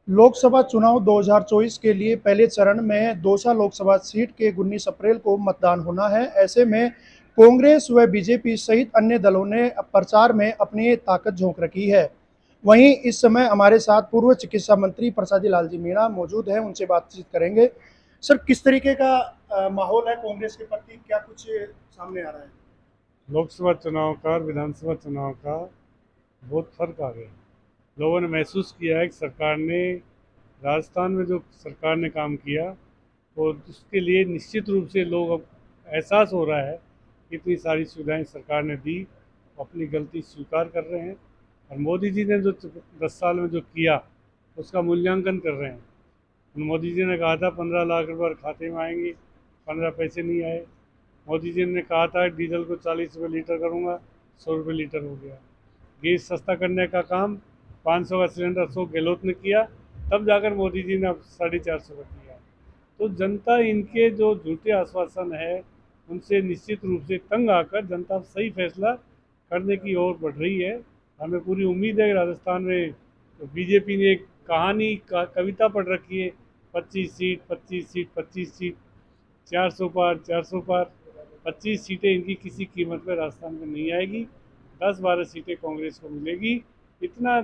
लोकसभा चुनाव 2024 के लिए पहले चरण में दौसा लोकसभा सीट के 19 अप्रैल को मतदान होना है। ऐसे में कांग्रेस व बीजेपी सहित अन्य दलों ने प्रचार में अपनी ताकत झोंक रखी है। वहीं इस समय हमारे साथ पूर्व चिकित्सा मंत्री प्रसादी लाल जी मीणा मौजूद हैं, उनसे बातचीत करेंगे। सर, किस तरीके का माहौल है कांग्रेस के प्रति, क्या कुछ सामने आ रहा है? लोकसभा चुनाव का और विधानसभा चुनाव का बहुत फर्क आ गया। लोगों ने महसूस किया है कि सरकार ने राजस्थान में जो सरकार ने काम किया और उसके लिए निश्चित रूप से लोग अब एहसास हो रहा है कि इतनी सारी सुविधाएं सरकार ने दी, अपनी गलती स्वीकार कर रहे हैं। और मोदी जी ने जो 10 साल में जो किया उसका मूल्यांकन कर रहे हैं। मोदी जी ने कहा था 15 लाख रुपये खाते में आएंगे, 15 पैसे नहीं आए। मोदी जी ने कहा था डीजल को 40 रुपये लीटर करूँगा, 100 रुपये लीटर हो गया। गैस सस्ता करने का काम 500 का सिलेंडर अशोक गहलोत ने किया, तब जाकर मोदी जी ने अब 450 का किया। तो जनता इनके जो झूठे आश्वासन है उनसे निश्चित रूप से तंग आकर जनता सही फैसला करने की ओर बढ़ रही है। हमें पूरी उम्मीद है कि राजस्थान में बीजेपी ने एक कहानी का कविता पढ़ रखी है, 25 सीट 25 सीट 25 सीट, 400 पार 400 पार। 25 सीटें इनकी किसी कीमत में राजस्थान में नहीं आएगी। 10-12 सीटें कांग्रेस को मिलेगी, इतना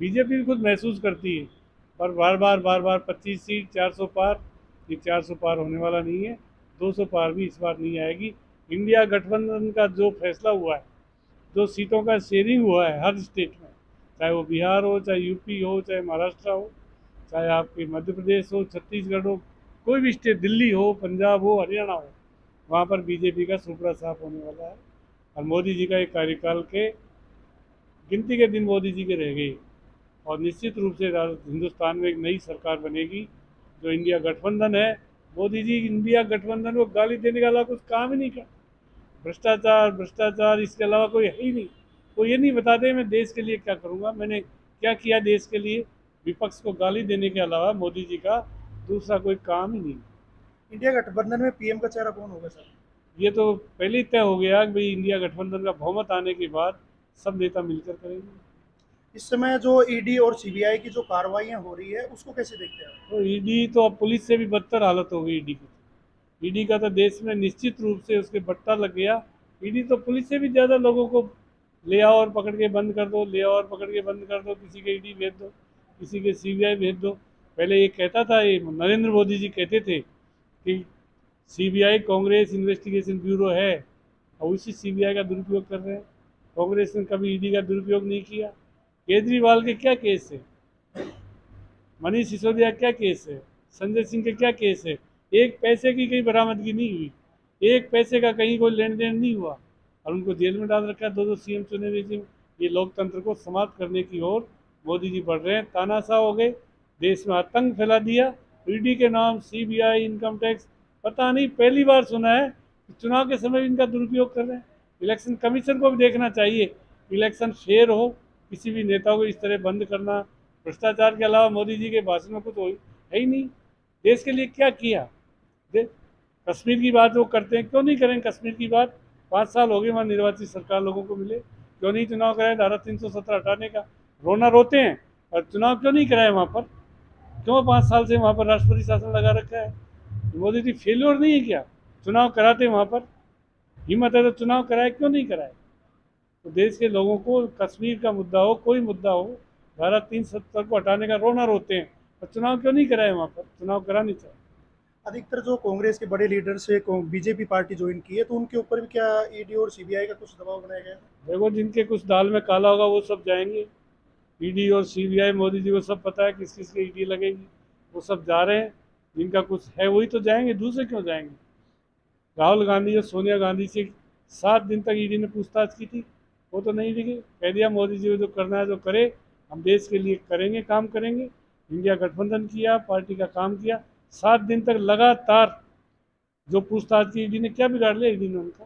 बीजेपी भी खुद महसूस करती है। पर बार बार 25 सीट 400 पार, ये 400 पार होने वाला नहीं है। 200 पार भी इस बार नहीं आएगी। इंडिया गठबंधन का जो फैसला हुआ है, जो सीटों का शेयरिंग हुआ है हर स्टेट में, चाहे वो बिहार हो, चाहे यूपी हो, चाहे महाराष्ट्र हो, चाहे आपके मध्य प्रदेश हो, छत्तीसगढ़ हो, कोई भी स्टेट, दिल्ली हो, पंजाब हो, हरियाणा हो, वहाँ पर बीजेपी का सुपड़ा साफ होने वाला है। और मोदी जी का एक कार्यकाल के गिनती के दिन मोदी जी के रह गए। और निश्चित रूप से हिंदुस्तान में एक नई सरकार बनेगी। जो इंडिया गठबंधन है, मोदी जी इंडिया गठबंधन को गाली देने के अलावा कुछ काम ही नहीं कर। भ्रष्टाचार भ्रष्टाचार, इसके अलावा कोई है ही नहीं। वो ये नहीं बताते मैं देश के लिए क्या करूँगा, मैंने क्या किया देश के लिए। विपक्ष को गाली देने के अलावा मोदी जी का दूसरा कोई काम ही नहीं। इंडिया गठबंधन में पीएम का चेहरा कौन होगा सर? ये तो पहले ही तय हो गया कि भाई इंडिया गठबंधन का बहुमत आने के बाद सब नेता मिलकर करेंगे। इस समय जो ईडी और सीबीआई की जो कार्रवाइयां हो रही है, उसको कैसे देखते हैं आप? तो ईडी तो अब पुलिस से भी बदतर हालत हो गई ईडी की। ईडी का तो देश में निश्चित रूप से उसके बट्टा लग गया। ईडी तो पुलिस से भी ज़्यादा लोगों को ले आओ और पकड़ के बंद कर दो, ले आओ और पकड़ के बंद कर दो, किसी के ईडी भेज दो, किसी के सीबीआई भेज दो। पहले ये कहता था, ये नरेंद्र मोदी जी कहते थे कि सीबीआई कांग्रेस इन्वेस्टिगेशन ब्यूरो है, और उसी सीबीआई का दुरुपयोग कर रहे हैं। कांग्रेस ने कभी ईडी का दुरुपयोग नहीं किया। केजरीवाल के क्या केस है, मनीष सिसोदिया क्या केस है, संजय सिंह के क्या केस है। एक पैसे की कहीं बरामदगी नहीं हुई, एक पैसे का कहीं कोई लेन देन नहीं हुआ, और उनको जेल में डाल रखा है। दो दो सीएम चुने हुए। ये लोकतंत्र को समाप्त करने की ओर मोदी जी बढ़ रहे हैं। तानाशाह हो गए, देश में आतंक फैला दिया। ईडी के नाम, सीबीआई, इनकम टैक्स, पता नहीं पहली बार सुना है कि चुनाव के समय इनका दुरुपयोग कर रहे हैं। इलेक्शन कमीशन को भी देखना चाहिए, इलेक्शन फेयर हो। किसी भी नेता को इस तरह बंद करना, भ्रष्टाचार के अलावा मोदी जी के भाषण में कुछ है ही नहीं। देश के लिए क्या किया? कश्मीर की बात वो करते हैं, क्यों नहीं करें कश्मीर की बात? 5 साल हो गए वहाँ निर्वाचित सरकार लोगों को मिले, क्यों नहीं चुनाव कराए? धारा 370 हटाने का रोना रोते हैं, और चुनाव क्यों नहीं कराए वहाँ पर? क्यों 5 साल से वहाँ पर राष्ट्रपति शासन लगा रखा है? मोदी जी फेल्योर नहीं है क्या? चुनाव कराते वहाँ पर, हिम्मत है तो चुनाव कराए, क्यों नहीं कराए? तो देश के लोगों को कश्मीर का मुद्दा हो, कोई मुद्दा हो, धारा 370 को हटाने का रोना रोते हैं, और चुनाव क्यों नहीं कराए? वहाँ पर चुनाव करानी चाहिए। अधिकतर जो कांग्रेस के बड़े लीडर से बीजेपी पार्टी ज्वाइन की है, तो उनके ऊपर भी क्या ईडी और सीबीआई का कुछ दबाव बनाया गया है? देखो, जिनके कुछ दाल में काला होगा वो सब जाएंगे। ईडी और सीबीआई, मोदी जी को सब पता है किस किस की ईडी लगेगी, वो सब जा रहे हैं। जिनका कुछ है वही तो जाएंगे, दूसरे क्यों जाएंगे? राहुल गांधी और सोनिया गांधी से 7 दिन तक ईडी ने पूछताछ की थी, वो तो नहीं दिखे। कह दिया मोदी जी को जो करना है जो करे, हम देश के लिए करेंगे, काम करेंगे। इंडिया गठबंधन किया, पार्टी का काम किया। 7 दिन तक लगातार जो पूछताछ की, ईडी ने क्या बिगाड़ लिया ईडी ने उनका?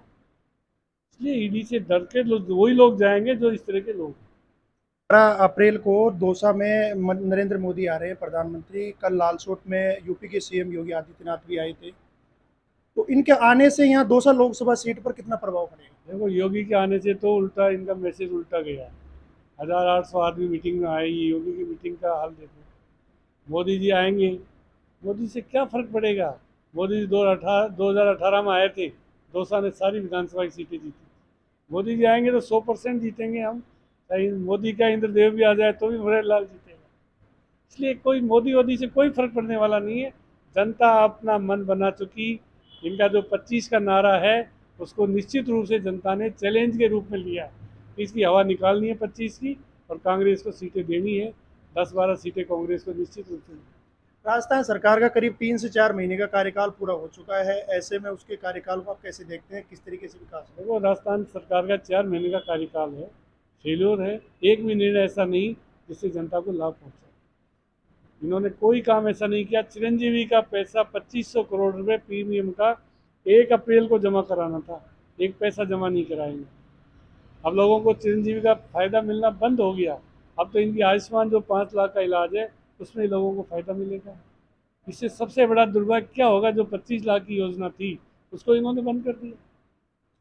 इसलिए ईडी से डर के लोग, वही लोग जाएंगे जो इस तरह के लोग। 12 अप्रैल को दौसा में नरेंद्र मोदी आ रहे हैं प्रधानमंत्री। कल लालसोट में यूपी के सीएम योगी आदित्यनाथ भी आए थे। तो इनके आने से यहाँ दौसा लोकसभा सीट पर कितना प्रभाव पड़ेगा? देखो, योगी के आने से तो उल्टा इनका मैसेज उल्टा गया है। 1800 आदमी मीटिंग में आए। ये योगी की मीटिंग का हाल देखो। मोदी जी आएंगे, मोदी से क्या फ़र्क पड़ेगा। मोदी जी 2018 में आए थे, 2 साल में सारी विधानसभा की सीटें जीती। मोदी जी आएंगे तो 100% जीतेंगे हम। चाहे मोदी का इंद्रदेव भी आ जाए तो भी मुरारी लाल जीतेगा। इसलिए कोई मोदी वोदी से कोई फर्क पड़ने वाला नहीं है। जनता अपना मन बना चुकी। इनका जो 25 का नारा है उसको निश्चित रूप से जनता ने चैलेंज के रूप में लिया है। इसकी हवा निकालनी है 25 की, और कांग्रेस को सीटें देनी है। 10-12 सीटें कांग्रेस को निश्चित रूप से। राजस्थान सरकार का करीब 3 से 4 महीने का कार्यकाल पूरा हो चुका है, ऐसे में उसके कार्यकाल को आप कैसे देखते हैं, किस तरीके से विकास हो? देखो, राजस्थान सरकार का 4 महीने का कार्यकाल है, फेल्योर है। एक भी निर्णय ऐसा नहीं जिससे जनता को लाभ पहुंचा। इन्होंने कोई काम ऐसा नहीं किया। चिरंजीवी का पैसा 2500 करोड़ रुपए प्रीमियम का 1 अप्रैल को जमा कराना था, एक पैसा जमा नहीं कराएंगे। अब लोगों को चिरंजीवी का फायदा मिलना बंद हो गया। अब तो इनकी आयुष्मान जो 5 लाख का इलाज है उसमें लोगों को फायदा मिलेगा। इससे सबसे बड़ा दुर्भाग्य क्या होगा, जो 25 लाख की योजना थी उसको इन्होंने बंद कर दिया।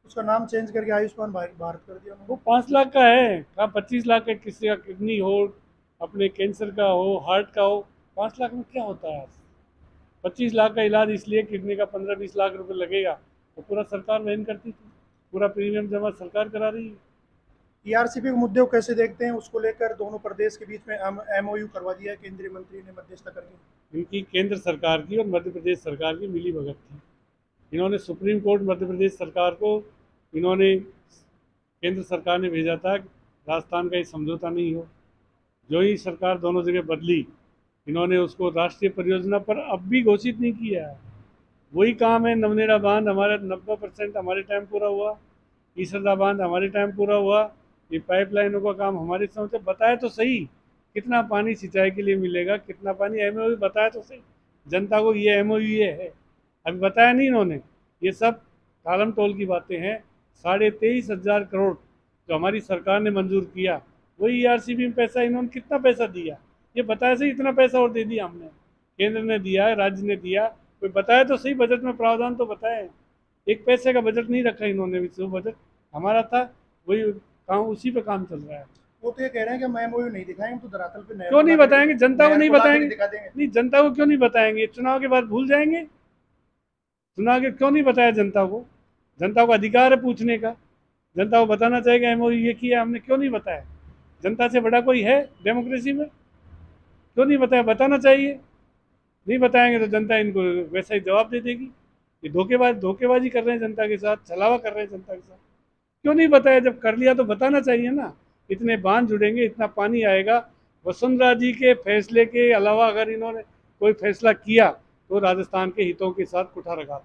उसका नाम चेंज करके आयुष्मान भारत कर दिया उन्होंने। वो 5 लाख का है, कहाँ 25 लाख का। किसी का किडनी हो, अपने कैंसर का हो, हार्ट का हो, 5 लाख में क्या होता है आज। 25 लाख का इलाज इसलिए किडनी का 15-20 लाख रुपए लगेगा, वो पूरा सरकार वहन करती थी। पूरा प्रीमियम जमा सरकार करा रही है। टीआरसीपी के मुद्दे को कैसे देखते हैं, उसको लेकर दोनों प्रदेश के बीच में एमओयू करवा दिया है केंद्रीय मंत्री ने मध्यस्थता करके। इनकी केंद्र सरकार की और मध्य प्रदेश सरकार की मिली भगत थी। इन्होंने सुप्रीम कोर्ट मध्य प्रदेश सरकार को, इन्होंने केंद्र सरकार ने भेजा था कि राजस्थान का ये समझौता नहीं हो। जो ही सरकार दोनों जगह बदली, इन्होंने उसको राष्ट्रीय परियोजना पर अब भी घोषित नहीं किया है। वही काम है। नवनेड़ा बांध हमारा 90% हमारे टाइम पूरा हुआ। ईसरदा बांध हमारे टाइम पूरा हुआ। ये पाइपलाइनों का काम हमारे समय से। बताया तो सही कितना पानी सिंचाई के लिए मिलेगा, कितना पानी। एमओयू बताया तो सही जनता को, ये एमओयू ये है। अभी बताया नहीं इन्होंने। ये सब टालम टोल की बातें हैं। 23,500 करोड़ जो हमारी सरकार ने मंजूर किया, वही ईआरसीबी में पैसा। इन्होंने कितना पैसा दिया ये बताया सही। इतना पैसा और दे दिया हमने, केंद्र ने दिया है, राज्य ने दिया। कोई बताया तो सही, बजट में प्रावधान तो बताए। एक पैसे का बजट नहीं रखा इन्होंने भी। जो बजट हमारा था वही काम, उसी पे काम चल रहा है। वो तो ये कह रहे हैं कि हम एमओयू नहीं दिखाएंगे तो धरातल पे क्यों नहीं बताएंगे? जनता को नहीं बताएंगे? दिखा देंगे। नहीं, जनता को क्यों नहीं बताएंगे? चुनाव के बाद भूल जाएंगे? चुनाव के क्यों नहीं बताया जनता को? जनता को अधिकार है पूछने का। जनता को बताना चाहिए एमओयू ये किया हमने, क्यों नहीं बताया? जनता से बड़ा कोई है डेमोक्रेसी में? क्यों नहीं बताया? बताना चाहिए। नहीं बताएंगे तो जनता इनको वैसा ही जवाब दे देगी। ये धोखेबाजी कर रहे हैं जनता के साथ, छलावा कर रहे हैं जनता के साथ। क्यों नहीं बताया? जब कर लिया तो बताना चाहिए ना। इतने बांध जुड़ेंगे, इतना पानी आएगा। वसुंधरा जी के फैसले के अलावा अगर इन्होंने कोई फैसला किया तो राजस्थान के हितों के साथ कुठाराघात।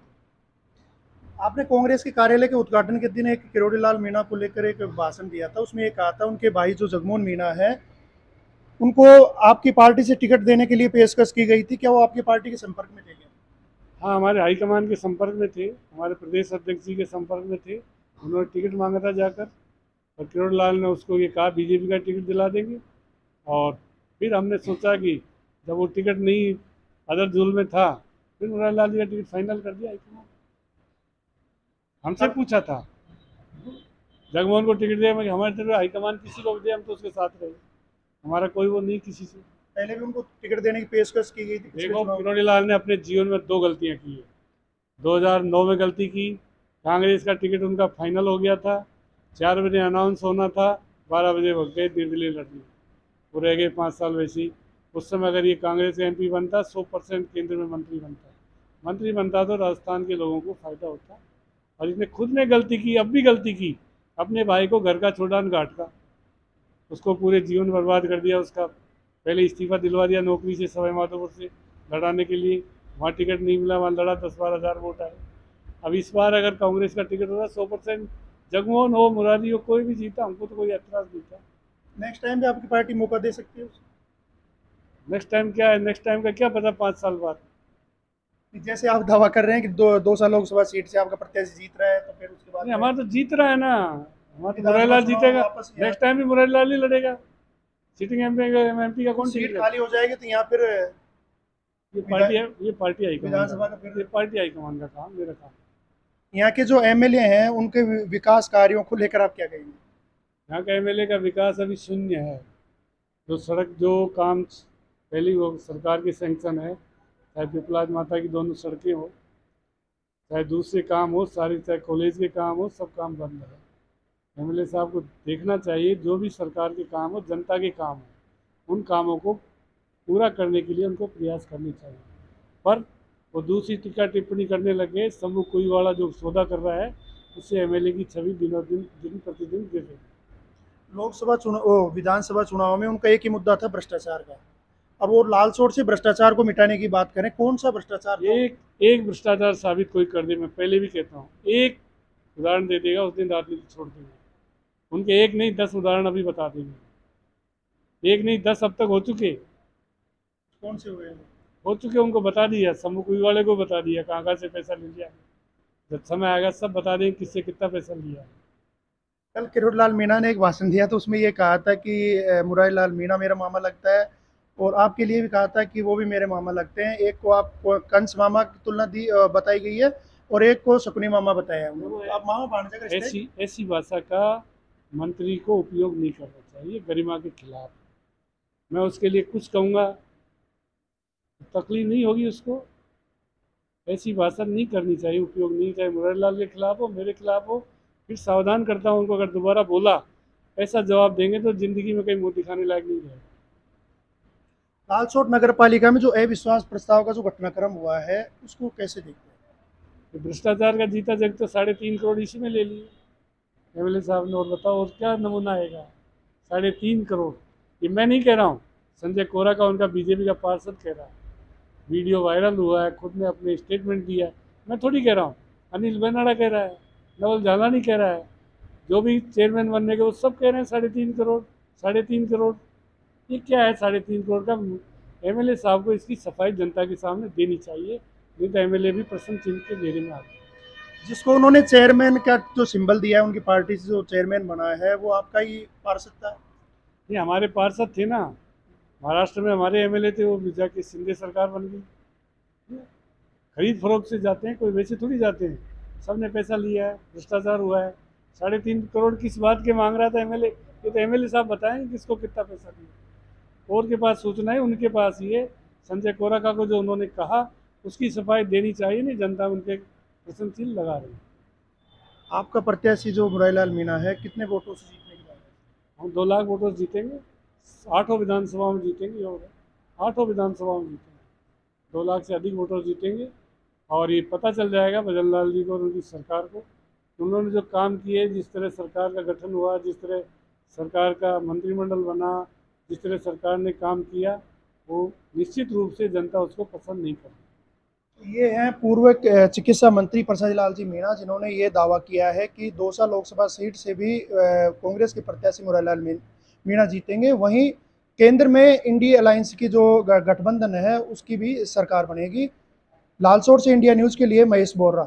आपने कांग्रेस के कार्यालय के उद्घाटन के दिन एक किरोड़ी लाल मीणा को लेकर एक भाषण दिया था, उसमें ये कहा था उनके भाई जो जगमोहन मीणा है उनको आपकी पार्टी से टिकट देने के लिए पेशकश की गई थी। क्या वो आपकी पार्टी के संपर्क में थे क्या? हाँ, हमारे हाईकमान के संपर्क में थे, हमारे प्रदेश अध्यक्ष जी के संपर्क में थे। उन्होंने टिकट मांगा था जाकर, और किरोड़ी लाल ने उसको ये कहा बीजेपी का टिकट दिला देंगे। और फिर हमने सोचा कि जब वो टिकट नहीं अदर जुल में था, फिर मुरारी लाल जी का टिकट फाइनल कर दिया हाईकमान। हमसे पूछा था जगमोहन को टिकट दिया, हमारे तरफ हाईकमान किसी को भी दे, हम तो उसके साथ रहे। हमारा कोई वो नहीं किसी से। पहले भी उनको टिकट देने की पेशकश की गई थी। देखो, किरोड़ी लाल ने अपने जीवन में 2 गलतियां की है। 2009 में गलती की, कांग्रेस का टिकट उनका फाइनल हो गया था, 4 बजे अनाउंस होना था, 12 बजे भग गए निर्दलीय लड़ने। वो रह गए 5 साल वैसे ही। उस समय अगर ये कांग्रेस का एमपी बनता, 100% केंद्र में मंत्री बनता तो राजस्थान के लोगों को फायदा होता। और इसने खुद ने गलती की, अब भी गलती की। अपने भाई को घर का छोड़ान घाट का, उसको पूरे जीवन बर्बाद कर दिया। उसका पहले इस्तीफा दिलवा दिया नौकरी से सवाई माधोपुर से लड़ाने के लिए। वहाँ टिकट नहीं मिला, वहाँ लड़ा, 10-12 हज़ार वोट आए। अब इस बार अगर कांग्रेस का टिकट होता 100%, जगमोहन हो, मुरारी हो, कोई भी जीता, हमको तो कोई ऐतराज़ नहीं था। नेक्स्ट टाइम भी आपकी पार्टी मौका दे सकती है उसे? नेक्स्ट टाइम क्या है? नेक्स्ट टाइम का क्या पता, 5 साल बाद। जैसे आप दावा कर रहे हैं कि दो साल लोकसभा सीट से आपका प्रत्याशी जीत रहा है, तो फिर उसके बाद हमारा तो जीत रहा है ना, हमारा तो मुरारी लाल जीतेगा। नेक्स्ट टाइम भी मुरारी लाल ही लड़ेगा। सिटिंग एमपी का कौन सीट खाली हो जाएगी तो यहाँ फिर ये पार्टी हाईकमान का काम, मेरा काम। यहाँ के जो एमएलए हैं उनके विकास कार्यों को लेकर आप क्या कहेंगे? यहाँ का एमएलए का विकास अभी शून्य है। जो सड़क जो काम पहली वो सरकार की सैंक्शन है, चाहे पिपलाज माता की दोनों सड़कें हो, चाहे दूसरे काम हो, सारी चाहे कॉलेज के काम हो, सब काम बंद है। एमएलए साहब को देखना चाहिए जो भी सरकार के काम हो, जनता के काम हो, उन कामों को पूरा करने के लिए उनको प्रयास करने चाहिए। पर वो दूसरी टीका टिप्पणी करने लगे, शंभू कुईवाड़ा जो सौदा कर रहा है, उससे एमएलए की छवि दिन प्रतिदिन गिर रही है। लोकसभा चुनाव विधानसभा चुनाव में उनका एक ही मुद्दा था, भ्रष्टाचार का। अब वो लालसोट से भ्रष्टाचार को मिटाने की बात करें, कौन सा भ्रष्टाचार था? एक भ्रष्टाचार साबित कोई कर दे, मैं पहले भी कहता हूँ, एक उदाहरण दे देगा, उस दिन राजनीति छोड़ देंगे। उनके एक नहीं 10 उदाहरण अभी बता देंगे, एक नहीं 10 अब तक हो चुके। कौन से हुए? हो चुके, उनको बता दिया, शंभू कुईवाड़े को बता दिया कहाँ से पैसा ले लिया। जब समय आएगा सब बता देंगे किससे कितना पैसा लिया। कल किरोड़लाल मीणा ने एक भाषण दिया तो उसमें ये कहा था कि मुरारी लाल मीणा मेरा मामा लगता है, और आपके लिए भी कहा था कि वो भी मेरे मामा लगते हैं। एक को आप कंस मामा की तुलना दी बताई गई है और एक को शकुनी मामा बताया है। आप मामा भांजे का रिश्ता है? ऐसी भाषा का मंत्री को उपयोग नहीं करना चाहिए, गरिमा के खिलाफ। मैं उसके लिए कुछ कहूँगा तकलीफ नहीं होगी उसको। ऐसी भाषा नहीं करनी चाहिए, उपयोग नहीं, चाहे मुरारी लाल के खिलाफ हो, मेरे खिलाफ हो। फिर सावधान करता हूँ उनको, अगर दोबारा बोला ऐसा जवाब देंगे तो जिंदगी में कहीं मुंह दिखाने लायक नहीं रहेगा। लालसोट नगर पालिका में जो अविश्वास प्रस्ताव का जो घटनाक्रम हुआ है उसको कैसे देखते हैं? भ्रष्टाचार का जीता जग तो 3.5 करोड़ इसी में ले लिए एमएलए साहब ने। और बताओ और क्या नमूना आएगा? 3.5 करोड़। ये मैं नहीं कह रहा हूँ, संजय कोरा का, उनका बीजेपी का पार्षद कह रहा है, वीडियो वायरल हुआ है, खुद ने अपने स्टेटमेंट दिया है। मैं थोड़ी कह रहा हूँ, अनिल बेनाडा कह रहा है, नवल झालानी कह रहा है, जो भी चेयरमैन बनने के वो सब कह रहे हैं 3.5 करोड़ 3.5 करोड़। ये क्या है 3.5 करोड़ का? एमएलए साहब को इसकी सफाई जनता के सामने देनी चाहिए, नहीं तो एमएलए भी प्रश्न चिन्ह के घेरे में आते हैं। जिसको उन्होंने चेयरमैन का जो सिंबल दिया है, उनकी पार्टी से जो चेयरमैन बना है, वो आपका ही पार्षद था? ये हमारे पार्षद थे ना, महाराष्ट्र में हमारे एमएलए थे, वो जाके शिंदे सरकार बन गई। खरीद फरोख्त से जाते हैं, कोई वैसे थोड़ी जाते हैं। सब ने पैसा लिया है, भ्रष्टाचार हुआ है। 3.5 करोड़ किस बात के मांग रहा था एमएलए? ये तो एमएलए साहब बताएं किसको कितना पैसा दिया। और के पास सूचना है, उनके पास ये संजय कोराका को जो उन्होंने कहा उसकी सफाई देनी चाहिए, नहीं जनता उनके प्रश्न चिन्ह लगा रही है। आपका प्रत्याशी जो मुरारी लाल मीणा है, कितने वोटों से जीतने की बात है? हम 2 लाख वोटों से जीतेंगे, 8 विधानसभा में जीतेंगे, और 8 विधानसभा में जीतेंगे, 2 लाख से अधिक वोटर जीतेंगे। और ये पता चल जाएगा भजन लाल जी को और उनकी सरकार को, उन्होंने जो काम किए, जिस तरह सरकार का गठन हुआ, जिस तरह सरकार का मंत्रिमंडल बना, जिस तरह सरकार ने काम किया, वो निश्चित रूप से जनता उसको पसंद नहीं करती। ये हैं पूर्व चिकित्सा मंत्री प्रसाद लाल जी मीणा, जिन्होंने ये दावा किया है कि दौसा लोकसभा सीट से भी कांग्रेस के प्रत्याशी मुरारी लाल मीणा जीतेंगे। वहीं केंद्र में इंडिया अलायंस की जो गठबंधन है उसकी भी सरकार बनेगी। लालसोट से इंडिया न्यूज़ के लिए महेश बोर्रा।